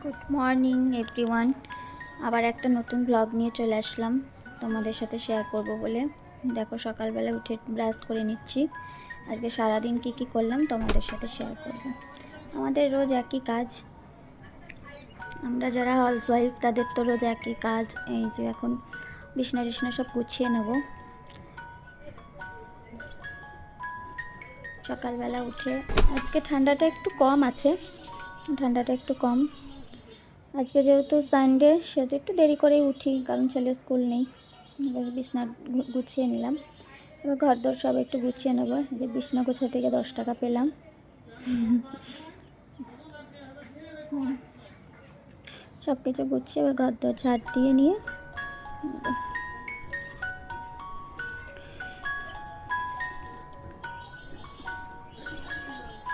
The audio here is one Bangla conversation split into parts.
Good morning everyone. আবার একটা নতুন ব্লগ নিয়ে চলে আসলাম তোমাদের সাথে শেয়ার করব বলে। দেখো সকালবেলা উঠে ব্রাশ করে নিচ্ছি। আজকে সারাদিন কি করলাম তোমাদের সাথে শেয়ার করব। আমাদের রোজ একই কাজ, আমরা যারা হাউসওয়াইফ তাদের তো রোজ একই কাজ। এই যে এখন বিছনা টিছনা সব গুছিয়ে নেব। সকালবেলা উঠে আজকে ঠান্ডাটা একটু কম আছে, আজকে যেহেতু সানডে সেহেতু একটু দেরি করেই উঠি, কারণ ছেলের স্কুল নেই। এবার বিছনা গুছিয়ে নিলাম। এবার ঘরদোর সব একটু গুছিয়ে নেবো। যে বিছনা গোছা থেকে 10 টাকা পেলাম। সব কিছু গুছিয়ে এবার ঘরদোর ঝাড় দিয়ে নিয়ে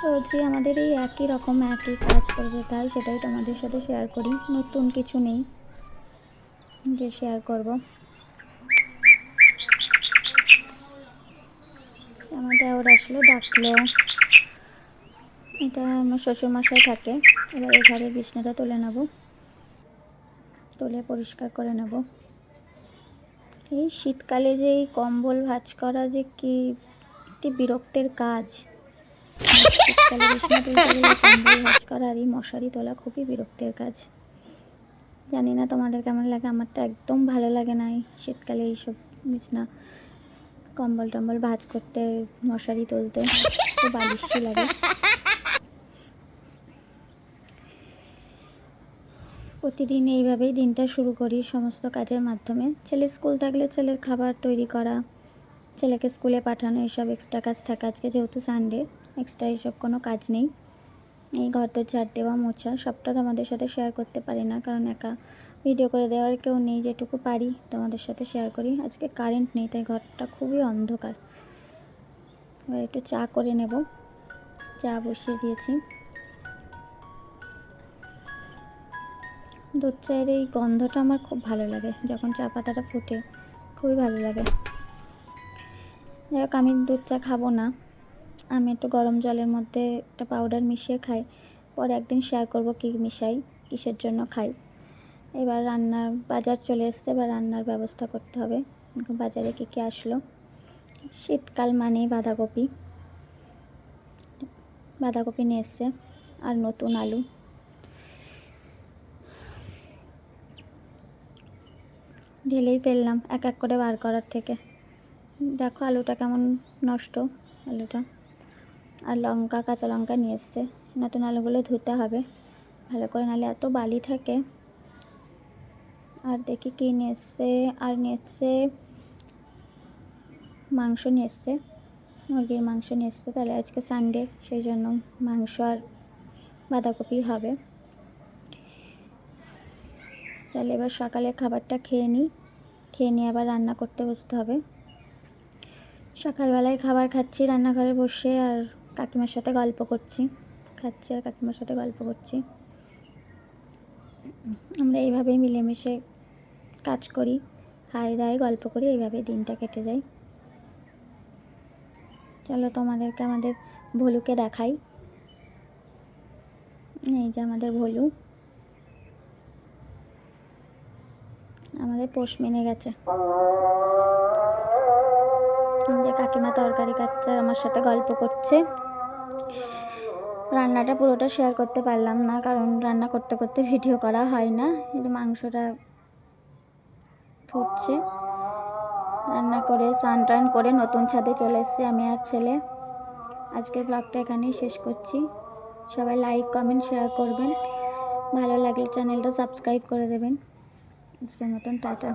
রোজই আমাদের এই একই রকম একই কাজ করে যেতে হয়, সেটাই তোমাদের সাথে শেয়ার করি। নতুন কিছু নেই যে শেয়ার করব। আমাদের ওর আসলো, ডাকলো। এটা আমার শ্বশুরমশাই থাকে। এবার এই ঘরের বিছনাটা তুলে নেব, তুলে পরিষ্কার করে নেব। এই শীতকালে যে এই কম্বল ভাঁজ করা যে কি একটি বিরক্তের কাজ। শীতকালে বিছনা তুলতে গেলে কম্বল ভাঁজ করা আর এই মশারি তোলা খুবই বিরক্তের কাজ। জানি না তোমাদের কেমন লাগে, আমার তো একদম ভালো লাগে না এই শীতকালে এইসব বিছনা কম্বল টম্বল ভাঁজ করতে, মশারি তুলতে খুব আলিস্যি লাগে। প্রতিদিন এইভাবেই দিনটা শুরু করি সমস্ত কাজের মাধ্যমে। ছেলের স্কুল থাকলে ছেলের খাবার তৈরি করা, ছেলেকে স্কুলে পাঠানো, এইসব এক্সট্রা কাজ থাকে। আজকে যেহেতু সানডে এক্সট্রা এইসব কোনো কাজ নেই। এই ঘরদোর ঝাড় দেওয়া, মোছা সবটা তোমাদের সাথে শেয়ার করতে পারি না, কারণ একা ভিডিও করে দেওয়ার কেউ নেই। যেটুকু পারি তোমাদের সাথে শেয়ার করি। আজকে কারেন্ট নেই তাই ঘরটা খুবই অন্ধকার। এবার একটু চা করে নেব, চা বসিয়ে দিয়েছি। দুধ চায়ের এই গন্ধটা আমার খুব ভালো লাগে, যখন চা পাতাটা ফুটে খুবই ভালো লাগে। যাই হোক, আমি দুধ চা খাবো না, আমি একটু গরম জলের মধ্যে একটা পাউডার মিশিয়ে খাই। পরে একদিন শেয়ার করব কী মিশাই, কিসের জন্য খাই। এবার রান্নার বাজার চলে এসছে, এবার রান্নার ব্যবস্থা করতে হবে। বাজারে কী আসলো, শীতকাল মানেই বাঁধাকপি নিয়ে এসছে, আর নতুন আলু। ঢেলেই ফেললাম এক এক করে বার করার থেকে। দেখো আলুটা কেমন নষ্ট, আলুটা। আর লঙ্কা, কাঁচা লঙ্কা নিয়ে এসছে। নতুন আলুগুলো ধুতে হবে ভালো করে, নাহলে এত বালি থাকে। আর দেখি কী নিয়ে এসছে, আর নিয়ে এসছে মাংস নিয়ে এসছে, মুরগির মাংস নিয়ে এসছে। তাহলে আজকে সানডে, সেই জন্য মাংস আর বাঁধাকপি হবে। চলে এবার সকালের খাবারটা খেয়ে নিয়ে আবার রান্না করতে বসতে হবে। সকালবেলায় খাবার খাচ্ছি রান্নাঘরে বসে, আর কাকিমার সাথে গল্প করছি। খাচ্ছি আর কাকিমার সাথে গল্প করছি। আমরা এইভাবেই মিলেমিশে কাজ করি, খাই দাই গল্প করি, এইভাবেই দিনটা কেটে যায়। চলো তোমাদেরকে আমাদের ভলুকে দেখাই। এই যে আমাদের ভলু, আমাদের পোষ মেনে গেছে। যে কাকিমা তরকারি কাটছে আর আমার সাথে গল্প করছে। রান্নাটা পুরোটা শেয়ার করতে পারলাম না, কারণ রান্না করতে করতে ভিডিও করা হয় না। একটু মাংসটা ফুটছে, রান্না করে স্নান টান করে নতুন ছাদে চলে এসেছি আমি আর ছেলে। আজকের ব্লগটা এখানেই শেষ করছি। সবাই লাইক কমেন্ট শেয়ার করবেন, ভালো লাগলে চ্যানেলটা সাবস্ক্রাইব করে দেবেন। আজকের মতন টাটা।